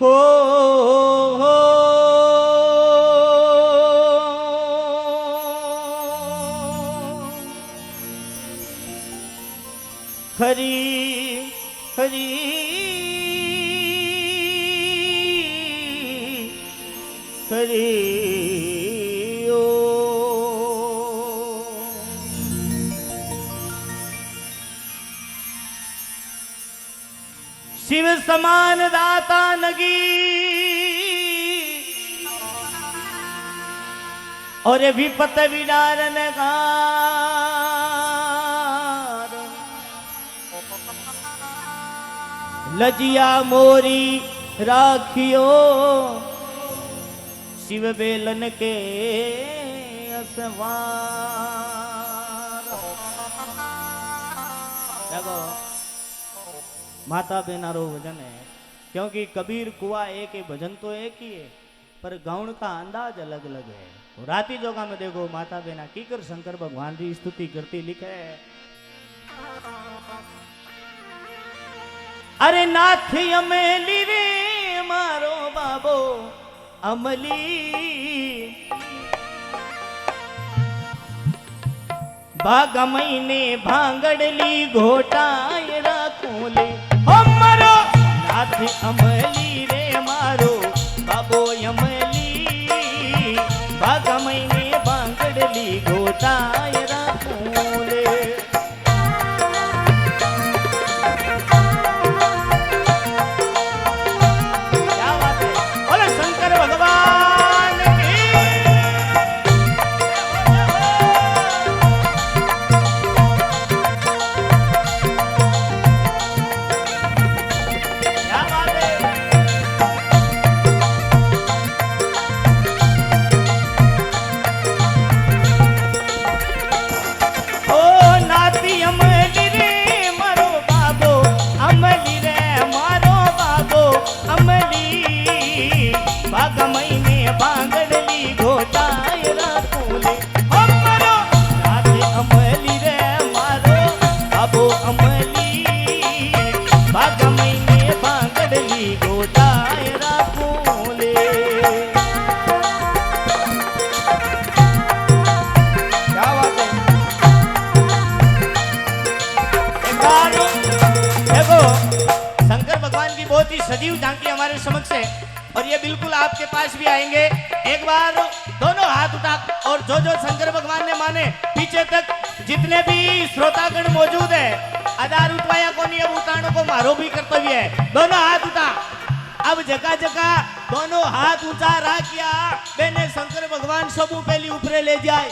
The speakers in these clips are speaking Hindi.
हो हरी हरी हरी ओ शिव समान दाता नगी और विपत विडारन गार लजिया मोरी राखियो शिव बेलन के असवार। देखो माता बेनारो भजन है, क्योंकि कबीर कुआ एक है, भजन तो एक ही है, पर गाउन का अंदाज अलग अलग है। तो राती जोगा में देखो माता बेना कीकर शंकर भगवान की स्तुति करती लिखे, अरे नाथ अमेली रे मारो बाबो अमली बागमई ने भांगड़ली घोटाए राखोले हमरो नाथ अमली रे मारो बाबो अमली बागमई ने भांगड़ली घोटाए राखोले। क्या बात है, बोले शंकर भगवान की। क्या बात है, ओ नाती अमली रे मारो बाबो अमली रे मारो बाबो अमली बागमई ने भांगड़ली घोटाए राखोले हमरो नाती अमली रे मारो बाबो अमली बागमई ने भांगड़ली घोटाए राखोले। क्या बात है, देखो शंकर भगवान की बहुत ही सजीव झांकी हमारे समक्ष है और ये बिल्कुल आपके पास भी आएंगे। एक बार दोनों हाथ उठा और जो जो शंकर भगवान ने माने पीछे तक जितने भी श्रोतागण मौजूद है, आधार उठवाया को नहीं, अब उठाने को मारो भी कर्तव्य है। दोनों हाथ उठा, अब जगह जगह दोनों हाथ ऊंचा रखिया बेने शंकर भगवान सबू पहली ऊपरे ले जाए।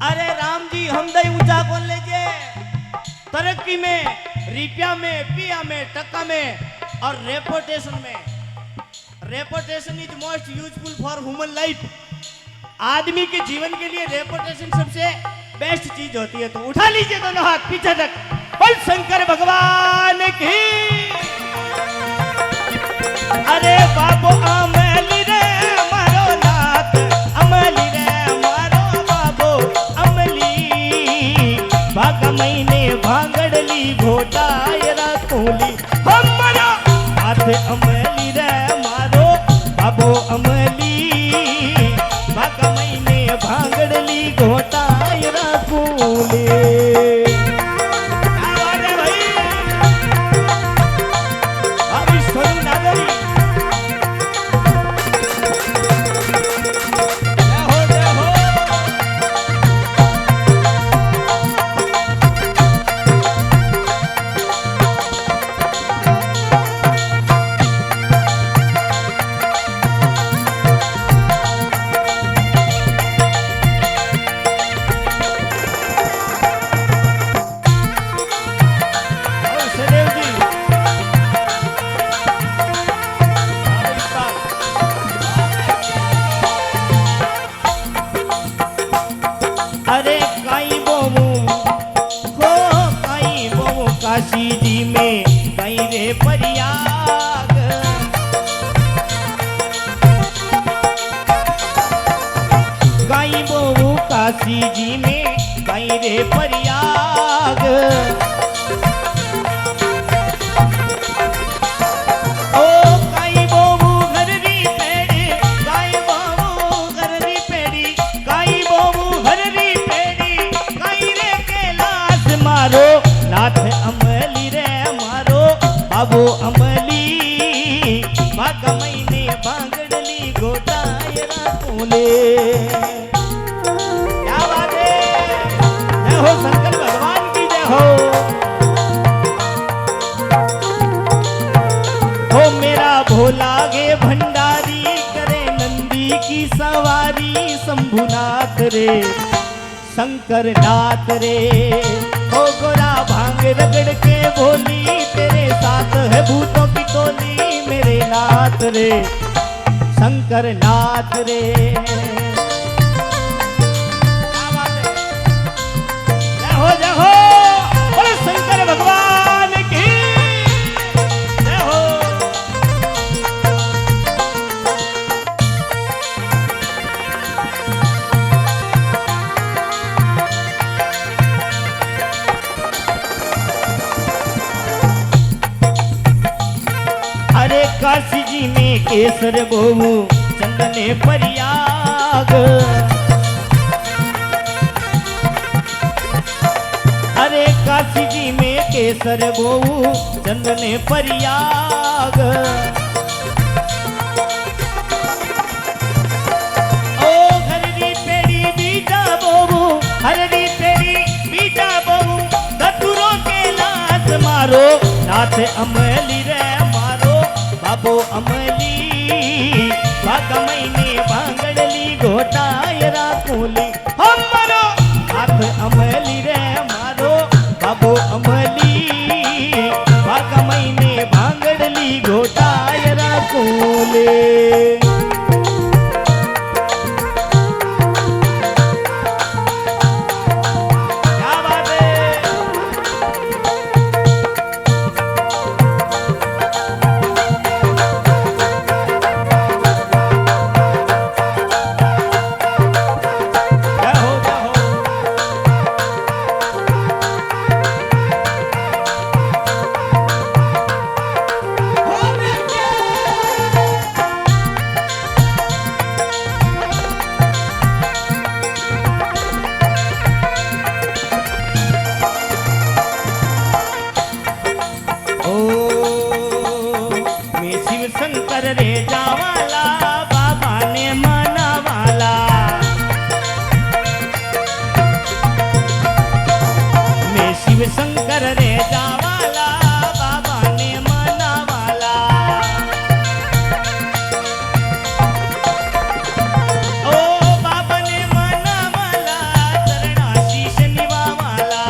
अरे राम जी हम दई ऊंचा कौन ले जे, तरक्की में, रुपया में, पिया में, टक्का में और रेपुटेशन में। Reputation is most useful for human life. आदमी के जीवन के लिए रेपुटेशन सबसे बेस्ट चीज होती है। तो उठा लीजिए दोनों हाथ पीछे तक, बोल शंकर भगवान की। अरे बाबू अमली रे मारो नाथ अमली रे मारो बाबू अमली बागमई ने भांगड़ली घोटाए राखोली हमरो नाथ अमली रे मारो बाबू अमली बागमई ने भांगड़ली घोटाए राखोली। क्या बात है भाई, अभी सोनू नागरी जय हो जय हो। और सदैव जी अरे काई बोमू हो काई बोमू काशी जी में कई रे परियाग काई बोमू काशी जी में कई रे परियाग नाथ अमली रे मारो बाबू अमली भाग महीने भांगड़ली गोटाय राखूले। क्या बात है, जय हो शंकर भगवान की जय हो। हो मेरा भोला गे भंडारी करे नंदी की सवारी शंभुनाथ रे शंकर नाथ रे। हो गोरा भांग रगड़ के बोली तेरे साथ है भूतों की टोली मेरे नाथ रे शंकर नाथ रे। जय हो जय हो, बोले शंकर भगवान की जय हो। अरे काशी जी में केसर बोऊ चंदने परियाग। अरे काशी जी में केसर बोऊ चंदने परियाग। ओ हरदी पेड़ी बीजा बोऊ हरदी पेड़ी बीजा बोऊ दतुरों के लात मारो नाथ अमली रे बाबो अमली भाग महीने भांगड़ली घोटाय राखूली। हम मारो हाथ अमली रे मारो बाबो अमली भाग महीने भांगड़ली घोटाय राखूले। शंकर रे जावाला बाबा ने मनावाला। मैं शिव शंकर रे जावाला बाबा ने मनावाला। ओ बाबा ने मनावाला चरणाशीष निवावाला।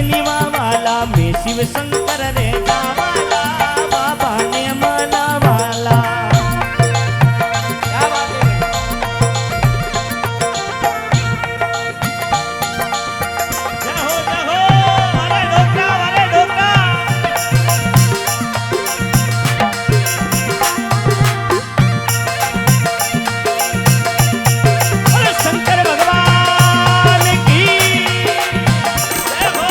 निवावाला में शिव शंकर रे जावाला बाबा ने मनावाला। क्या बात है, जय हो जय हो, अरे डोकरा अरे डोकरा। अरे शंकर भगवान की जय हो।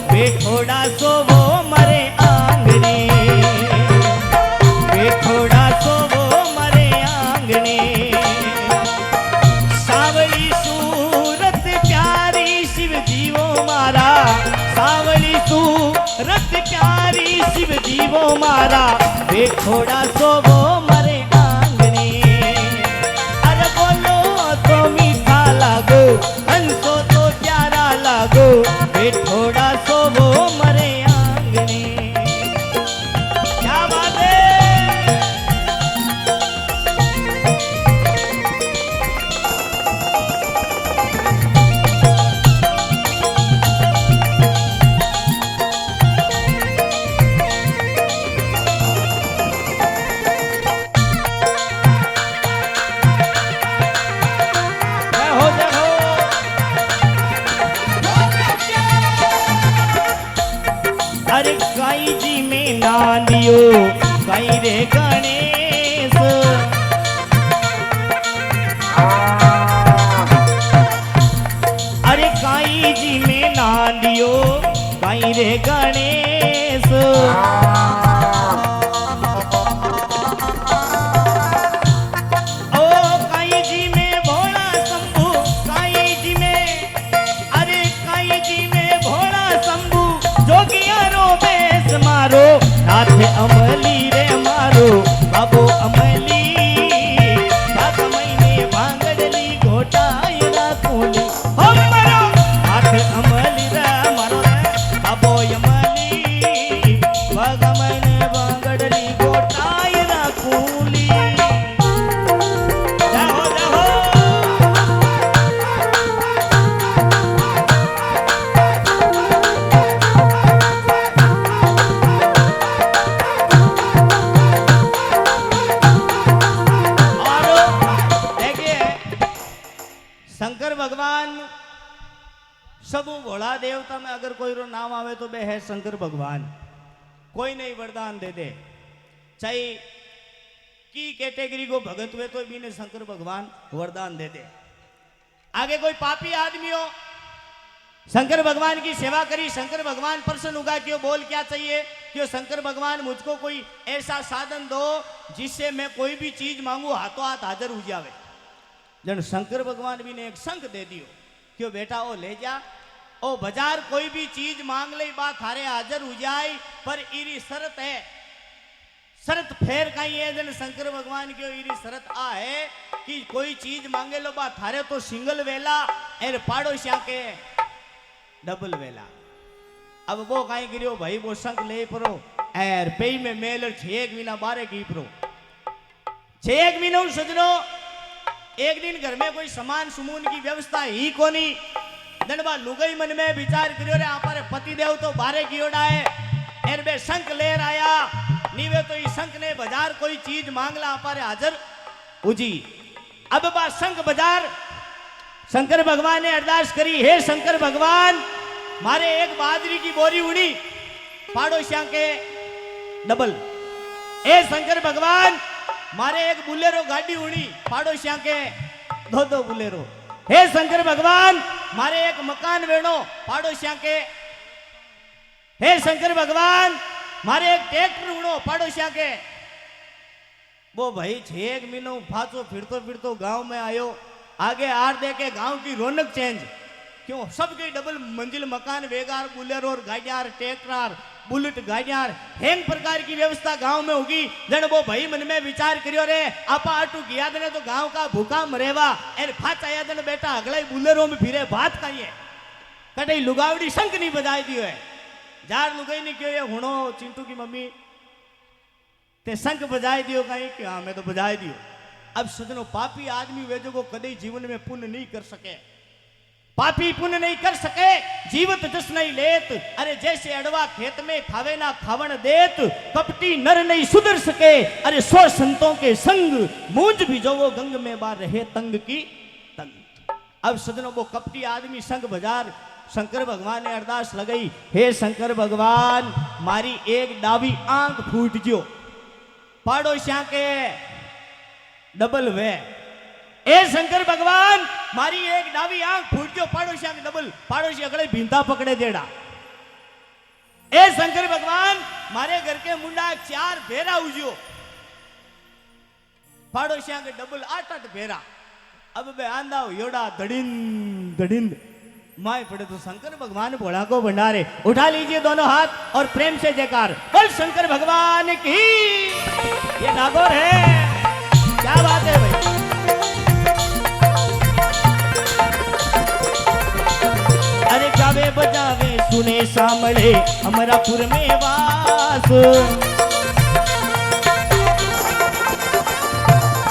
बेठोड़ा सो वो मरे आंगने, बेठोड़ा सो वो मरे आंगने। सावली सूरत प्यारी शिव जीवो मारा, सावली सूरत प्यारी शिव जीवो मारा। बेठोड़ा सो वो मरे आंगने। अरे बोलो तो मीठा लागो, हंसो तो प्यारा लागो। बेठोड़ा सो वो मरे आंगने। क्या बात है, गणेश। नाथ अमली रे मारो बाबो अमली बाबा मैंने भांगड़ली घोटाई राखूली हो मारो नाथ अमली रे मारो बाबो अमली बाबा मैंने भांगड़ली घोटाई राखूली। जाओ जाओ शंकर भगवान सब भोला देवता में अगर कोई रो नाम आवे तो बे है शंकर भगवान। कोई नहीं वरदान दे दे चाहे की कैटेगरी को भगत हुए तो भी ने शंकर भगवान वरदान दे दे। आगे कोई पापी आदमी हो शंकर भगवान की सेवा करी शंकर भगवान प्रसन्न होगा क्यों बोल क्या चाहिए क्यों शंकर भगवान मुझको कोई ऐसा साधन दो जिससे मैं कोई भी चीज मांगू हाथों हाथ हाजिर हो जावे। जन शंकर भगवान भी ने एक शंख दे दियो क्यों बेटा ओ ले जा ओ बाजार कोई भी चीज मांग ले बात थारे हाजिर हो जाए पर इरी शर्त है शर्त फेर कहीं है जन शंकर भगवान की इरी शर्त आ है कि कोई चीज मांगे लो बात थारे तो सिंगल वेला एर पाड़ोसिया के डबल वेला। अब वो कहीं गिरो भाई वो शंख ले परो एर पे में मेल 6 महीना 12 की परो 6 महीना सजनो। एक दिन घर में कोई सामान सुमून की व्यवस्था ही कोनी दनबा लुगई मन में विचार करियो रे आपारे पति देव तो बारे की ओडा है एर बे शंख लेर आया नीवे तो इस शंख ने बाजार कोई चीज मांगला आपारे हाजिर उजी। अब बा शंख बाजार शंकर भगवान ने अरदास करी हे शंकर भगवान मारे एक बाजरी की बोरी उड़ी पाड़ोसिया के डबल। ए शंकर भगवान मारे एक बुलेरो गाड़ी उड़ी पाड़ोसिया के 2 बुलेरो। हे शंकर भगवान मारे एक मकान वेणो पाड़ोसिया के। हे शंकर भगवान मारे एक ट्रैक्टर उड़ो पाड़ोसिया के। वो भाई 6 महीनों फाचो फिरतो फिरतो गांव में आयो आगे आर दे के गांव की रौनक चेंज क्यों सबके डबल मंजिल मकान वेगार बुलेरो और गाड़ियार ट्रैक्टर बुलेट गाड़ियार हेन प्रकार की व्यवस्था गांव में होगी। जन वो भाई मन में विचार करियो रे आपा आटू गया दने तो गांव का भूखा मरेवा एर फाच आया दने बेटा अगला बुलेरो में फिरे बात कहीं है कटई लुगावड़ी शंख नहीं बजाई दियो है जार लुगाई नहीं क्यों ये हुणो चिंटू की मम्मी ते शंख बजाई दियो कहीं कि हाँ मैं तो बजाई दियो। अब सजनो पापी आदमी वे जो कदई जीवन में पुण्य नहीं कर सके पापी पुण्य नहीं कर सके जीवत जस नहीं लेत अरे जैसे अड़वा खेत में खावे ना खावण देत कपटी नर नहीं सुधर सके अरे 100 संतों के संग मूंज भी जो वो गंग में बार रहे तंग की तंग। अब सजनों वो कपटी आदमी संग बाजार शंकर भगवान ने अरदास लगाई हे शंकर भगवान मारी एक डावी आंख फूट जो पाड़ोसिया के डबल वे। ए शंकर भगवान मारी एक डावी आंख फूट गयो पाड़ोसिया के डबल पाड़ोसी अगले भिंता पकड़े देड़ा। ए शंकर भगवान मारे घर के मुंडा 4 भेरा उजो पाड़ोसिया के डबल 8 भेरा। अब बे आंदा योड़ा धड़िन धड़िन माय पड़े तो शंकर भगवान भोला को भंडारे। उठा लीजिए दोनों हाथ और प्रेम से जयकार बोल शंकर भगवान की। ये नागौर है क्या बात है भाई। अरे गावे बजावे सुने सामले अमरापुर में वास।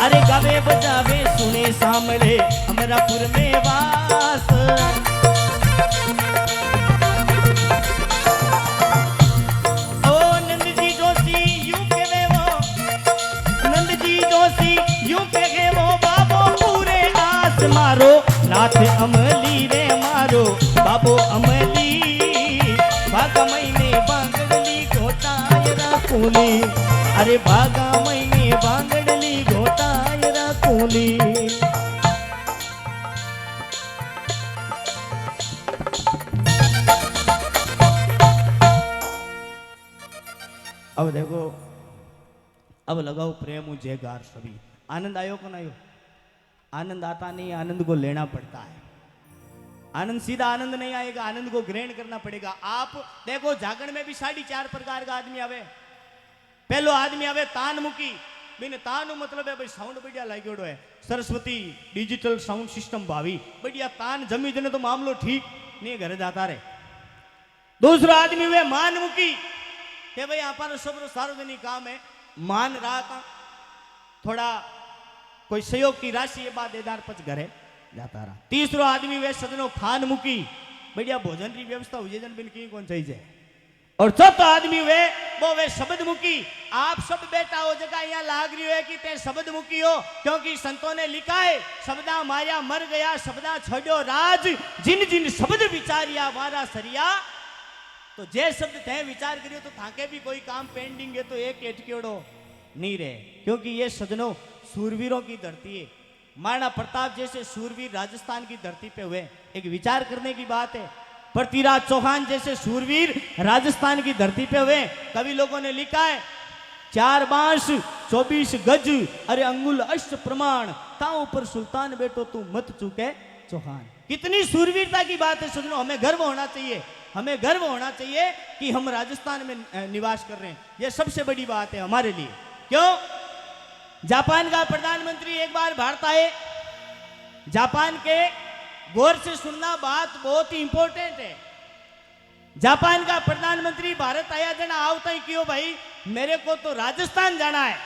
अरे गावे बजावे सुने सामले अमरापुर में वास। ओ नंद जी जोशी यूं कहे वो नंद जी जोशी यूं कहे वो बाबो पूरे आस मारो नाथ अमली रे मारो बाबो अमली भागा मैंने बांगड़ली घोटाय राखूली। अरे भागा मैंने बांगड़ली घोटाय राखूली। अब देखो, अब लगाओ प्रेम मुझे गार सभी। आनंद आयो को ना आयो? आनंद आता नहीं, आनंद को लेना पड़ता है। आनंद सीधा आनंद नहीं आएगा, आनंद को ग्रहण करना पड़ेगा। आप देखो जागरण में भी 4.5 प्रकार का आदमी आवे। पहलो आदमी आवे तान मुकी, बिन तान मतलब है भाई साउंड बढ़िया लागेड़ो है, सरस्वती डिजिटल साउंड सिस्टम भावी बढ़िया तान जमी जने तो मामलो ठीक नहीं, घर जाता रहे। दूसरा आदमी हुए मान मुकी के भाई हमारा सब सार्वजनिक काम है, मान रहा था थोड़ा कोई सहयोग की राशि ये बात देदार पच घरे जाता रहा। तीसरो आदमी वे सजनो खान मुकी, बढ़िया भोजन की व्यवस्था हुई जन बिन की कौन चाहिए। और चौथा आदमी वे शब्द मुकी। आप सब बेटा हो जगह यहाँ लाग रही है कि ते शब्द मुकी हो, क्योंकि संतों ने लिखा है शब्दा माया मर गया, शब्दा छोड़ो राज, जिन जिन शब्द विचारिया मारा सरिया। तो जे शब्द थे विचार करियो तो थाके भी कोई काम पेंडिंग है तो एक एटकेड़ो नहीं रहे, क्योंकि ये सजनों सूरवीरों की धरती है। महाराणा प्रताप जैसे सूरवीर राजस्थान की धरती पे हुए, एक विचार करने की बात है। पृथ्वीराज चौहान जैसे सूरवीर राजस्थान की धरती पे हुए। कवि लोगों ने लिखा है 4 बांस 24 गज, अरे अंगुल अष्ट प्रमाण, ताऊ पर सुल्तान बेटो तू मत चूके चौहान। कितनी सूरवीरता की बात है सजनों, हमें गर्व होना चाहिए, हमें गर्व होना चाहिए कि हम राजस्थान में निवास कर रहे हैं। यह सबसे बड़ी बात है हमारे लिए। क्यों? जापान का प्रधानमंत्री एक बार भारत आए। जापान के गौर से सुनना, बात बहुत ही इंपॉर्टेंट है। जापान का प्रधानमंत्री भारत आया, जना आवता ही क्यों भाई मेरे को तो राजस्थान जाना है।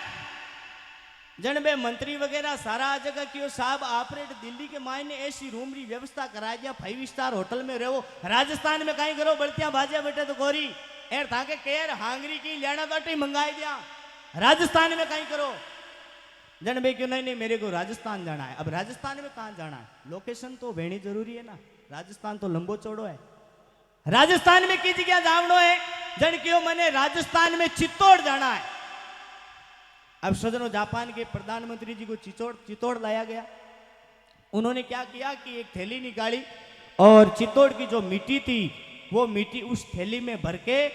जन बे मंत्री वगैरह सारा जगह क्यों साहब ऑपरेट दिल्ली के मायने ऐसी रूम की व्यवस्था करा दिया, 5 स्टार होटल में रहो, राजस्थान में कहीं करो बल्तियां बाजिया बेटे तो गोरी एर था के केयर हांगरी की लेना तो मंगाई दिया, राजस्थान में कहीं करो। जन भाई क्यों नहीं मेरे को राजस्थान जाना है। अब राजस्थान में कहां जाना है? लोकेशन तो वेणी जरूरी है ना, राजस्थान तो लंबो चौड़ो है। राजस्थान में की जगह जावनो है? जन क्यों मैंने राजस्थान में चित्तौड़ जाना है। अब सजनों जापान के प्रधानमंत्री जी को चित्तौड़ लाया गया। उन्होंने क्या किया कि एक थैली निकाली और चित्तौड़ की जो मिट्टी थी वो मिट्टी उस थैली में भर के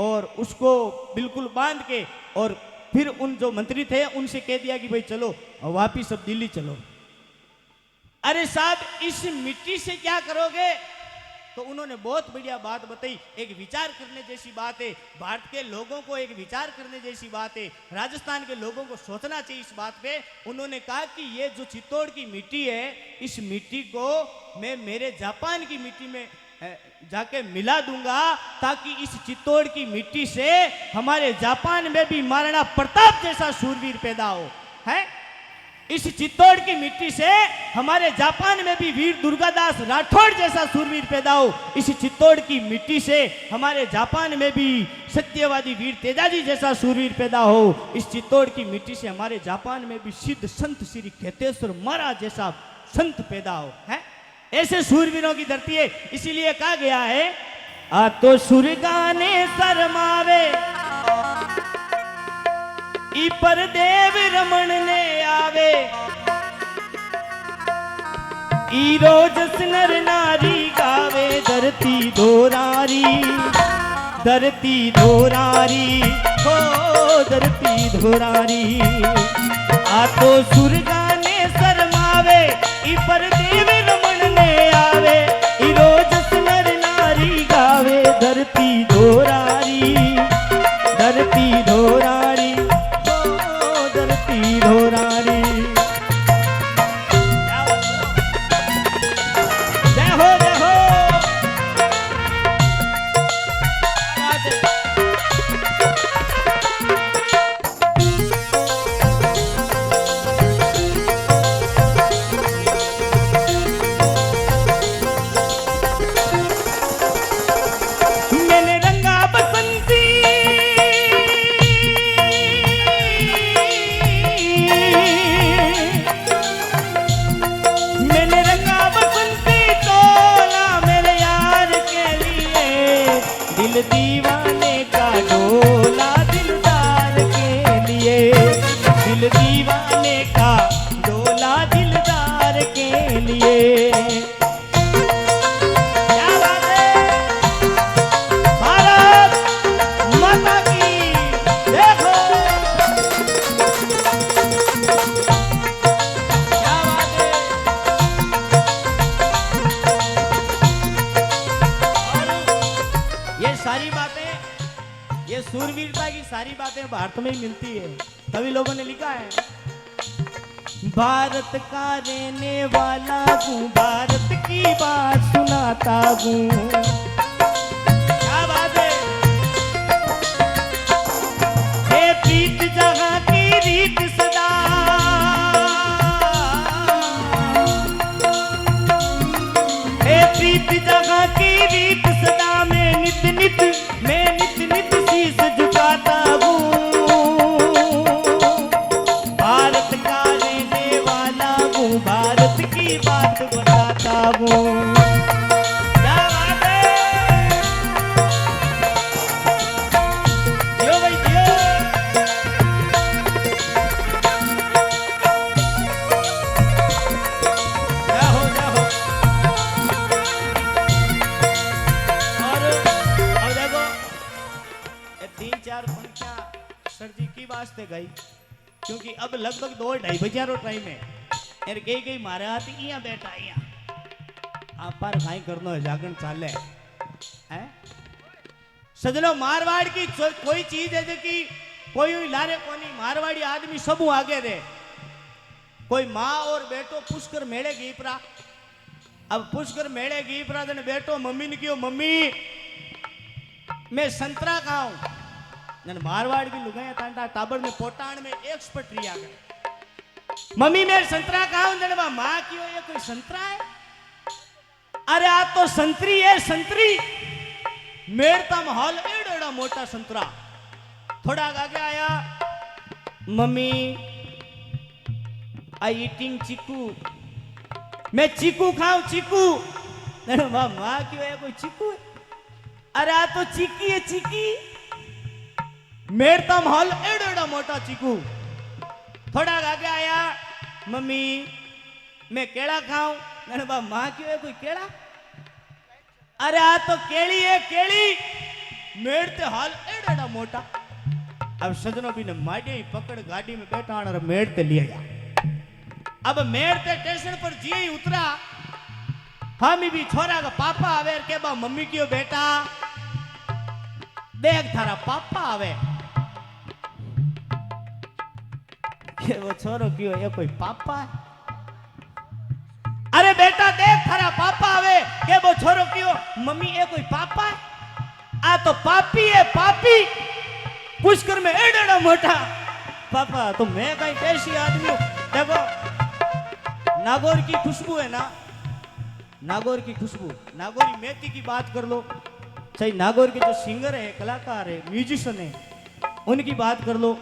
और उसको बिल्कुल बांध के और फिर उन जो मंत्री थे उनसे कह दिया कि भाई चलो वापिस अब दिल्ली चलो। अरे साहब इस मिट्टी से क्या करोगे? तो उन्होंने बहुत बढ़िया बात बताई, एक विचार करने जैसी बात है। भारत के लोगों को एक विचार करने जैसी बात है, राजस्थान के लोगों को सोचना चाहिए इस बात पे। उन्होंने कहा कि ये जो चित्तौड़ की मिट्टी है, इस मिट्टी को मैं मेरे जापान की मिट्टी में जाके मिला दूंगा, ताकि इस चित्तौड़ की मिट्टी से हमारे जापान में भी महाराणा प्रताप जैसा सूरवीर पैदा हो। है इस चित्तौड़ की मिट्टी से हमारे जापान में भी वीर दुर्गादास राठौड़ जैसा सूरवीर पैदा हो। इस चित्तौड़ की मिट्टी से हमारे जापान में भी सत्यवादी वीर तेजाजी जैसा सूरवीर पैदा हो। इस चित्तौड़ की मिट्टी से हमारे जापान में भी सिद्ध संत श्री खेतेश्वर महाराज जैसा संत पैदा हो। है ऐसे सूरवीरों की धरती है। इसीलिए कहा गया है आ तो सुरगाने शर्मावे ई पर देव रमन ने आवे, ई रोज नर नारी गावे, धरती धोरारी हो धरती धोरारी। आ तो सुरगाने शर्मावे ई पर देव रमन ने आवे, ई रोज नर नारी गावे, धरती धोरारी धोरारी। जय हो जय हो। मैंने रंगा बसंती दिल दीवाने का डोला दिलदार के लिए, दिल दीवाने का डोला दिलदार के लिए। क्या बात है, भारत माता की जय। सारी बातें भारत में ही मिलती है। कवि लोगों ने लिखा है, भारत का रहने वाला हूँ, भारत की बात सुनाता हूँ। क्या बात है। हे प्रीत जहाँ की रीत सदा, हे प्रीत जहाँ की रीत सदा, मैं नित नित शीश झुकाता हूँ। भारत का रहने वाला हूँ, भारत की बात बताता हूँ। क्या बात है। जियो भाई जियो। जाओ जाओ। और अब देखो ये 3-4 पंक्तियां सर जी की वास्ते गई, क्योंकि अब लगभग 2-2:30 बजे रो टाइम है। यार कई मारे हाथ इया बैठा इया आप पर खाई करनो है, जागरण चाले हैं। सजनो मारवाड़ की कोई चीज है जो कि कोई लारे कोनी, मारवाड़ी आदमी सब आगे रे। कोई माँ और बेटो पुष्कर मेले गीपरा, अब पुष्कर मेले गीपरा ने बेटो मम्मी ने क्यों, मम्मी मैं संतरा खाऊं। मारवाड़ की लुगाया तांडा टाबर में पोटाण में एक्सपर्ट रिया कर, मम्मी मैं संतरा खाऊं। जन माँ क्यों, ये कोई संतरा है। अरे आ तो संतरी है, संतरी मेरता महल एड़ा मोटा संतरा। थोड़ा आगे आया, मम्मी आई ईटिंग चीकू, मैं चीकू खाऊं चीकू। माँ क्यों है, कोई चीकू है। अरे आ तो चीकी है, चीकी मेरता महल एड़ा मोटा चीकू। थोड़ा आगे आया, मम्मी मैं केला खाऊं। माँ क्यों है, कोई केला। अरे आ तो केली है, केली मेरते हाल एड़ा मोटा। अब सजनों भी ने माड़े ही पकड़ गाड़ी में बैठा और मेरते लिए गया। अब मेरते स्टेशन पर जी ही उतरा, हम भी छोरा का पापा आवे के बा, मम्मी क्यों बेटा देख थारा पापा आवे। के वो छोरो क्यों, ये कोई पापा है। अरे बेटा देख थारा पापा आवे, के वो छोरो क्यों, मम्मी ये कोई पापा है। आ तो पापी है, पापी पुष्कर में एड़ा मोटा पापा। तो मैं कहीं कैसी आदमी हूं। देखो नागौर की खुशबू है ना, नागौर की खुशबू, नागौरी मेथी की बात कर लो, चाहे नागौर के जो सिंगर है, कलाकार है, म्यूजिशियन है, उनकी बात कर लो,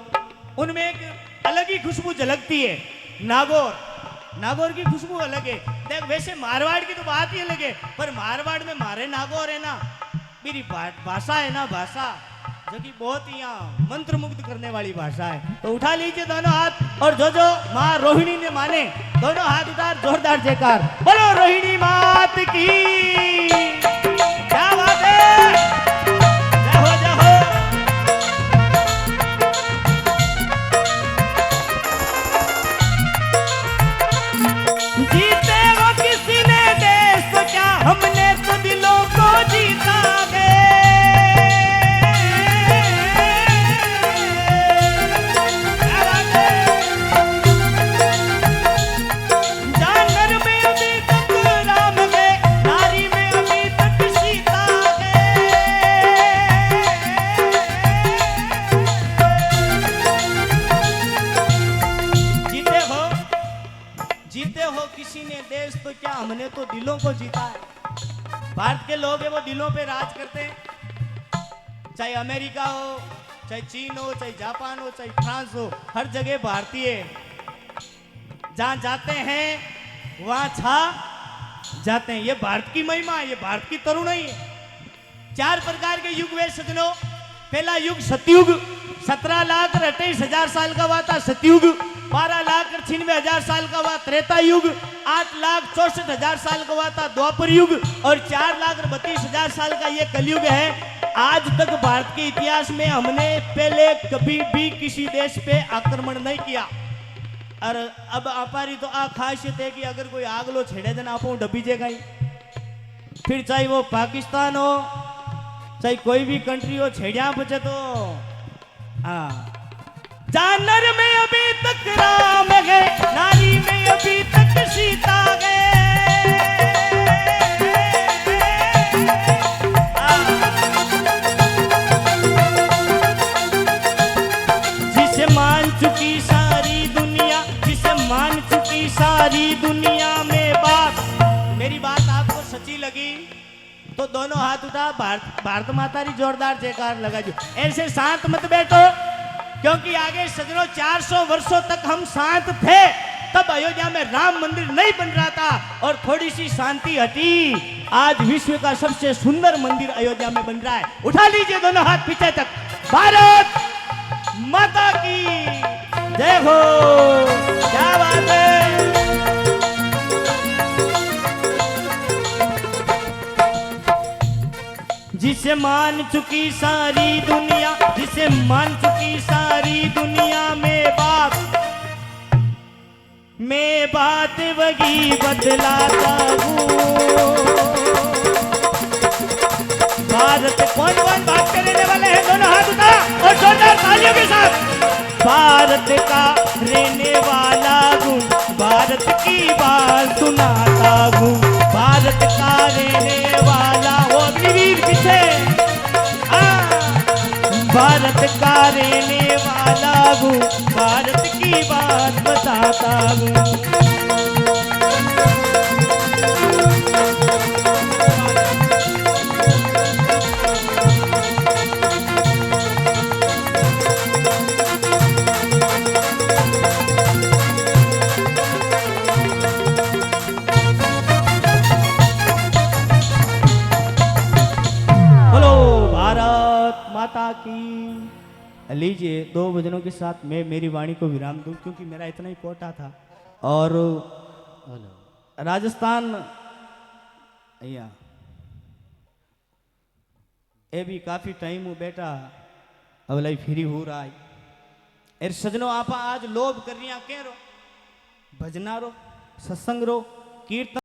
उनमें एक अलग ही खुशबू झलकती है। नागौर की खुशबू अलग है। देख वैसे मारवाड़ की तो बात ही अलग है, पर मारवाड़ में मारे नागौर है ना, मेरी भाषा है ना, भाषा जो कि बहुत ही यहाँ मंत्र मुग्ध करने वाली भाषा है। तो उठा लीजिए दोनों हाथ और जो माँ रोहिणी ने माने दोनों हाथ उतार, जोरदार जयकार बोलो रोहिणी मात की। क्या बात है, जय हो जय हो। जीते वो किसी ने देश तो क्या, हमने तो दिलों को जीता है। तो क्या हमने तो दिलों को जीता है। भारत के लोग हैं वो दिलों पे राज करते हैं, चाहे अमेरिका हो, चाहे चीन हो, चाहे जापान हो, चाहे फ्रांस हो, हर जगह भारतीय जहां जाते हैं वहां छा जाते हैं। ये भारत की महिमा है, ये भारत की तरुणाई है। 4 प्रकार के युग वे सजनों। पहला युग सतयुग, 17,28,000 साल का हुआ था सतयुग। 12,96,000 साल का हुआ त्रेता युग। 8,64,000 साल का हुआ था द्वापर युग। और 4,32,000 साल का ये कलयुग है। आज तक भारत के इतिहास में हमने पहले कभी भी किसी देश पे आक्रमण नहीं किया। और अब हमारी तो आ खासियत है कि अगर कोई आग लो छेड़े देना आप डबी जेगा ही। फिर चाहे वो पाकिस्तान हो चाहे कोई भी कंट्री हो, छेड़िया बचे तो हाँ, जानवर में अभी तक राम है, नारी में अभी तक सीता है। जिसे मान चुकी सारी दुनिया, जिसे मान चुकी सारी दुनिया में बात। मेरी बात आपको सच्ची लगी तो दोनों हाथ उठा, भारत माता री जोरदार जयकार लगा जो। ऐसे शांत मत बैठो, क्योंकि आगे सजनों 400 वर्षों तक हम शांत थे, तब अयोध्या में राम मंदिर नहीं बन रहा था और थोड़ी सी शांति हटी, आज विश्व का सबसे सुंदर मंदिर अयोध्या में बन रहा है। उठा लीजिए दोनों हाथ पीछे तक। भारत माता की जय हो। क्या बात है। जिसे मान चुकी सारी दुनिया, जिसे मान चुकी सारी दुनिया में बात, मैं बात वही बदलाता हूँ। भारत कौन कौन बात करने वाले हैं, दोनों हाथ उठा और जोरदार तालियों के साथ। भारत का रहने वाला हूँ, भारत की बात सुनाता हूँ। भारत का रहने वाला वो अग्निवीर पीछे, भारत का रहने वाला हूँ, भारत की बात बताता हूँ। माता की। लीजिए दो भजनों के साथ मैं मेरी वाणी को विराम दूं, क्योंकि मेरा इतना ही कोटा था। और राजस्थान અહીંયા એ भी काफी टाइम हूँ बैठा, अब लाई फ्री हो रहा है। एर सजनों आप आज लोभ कर रही के रो, भजना रो, सत्संग रो, कीर्तन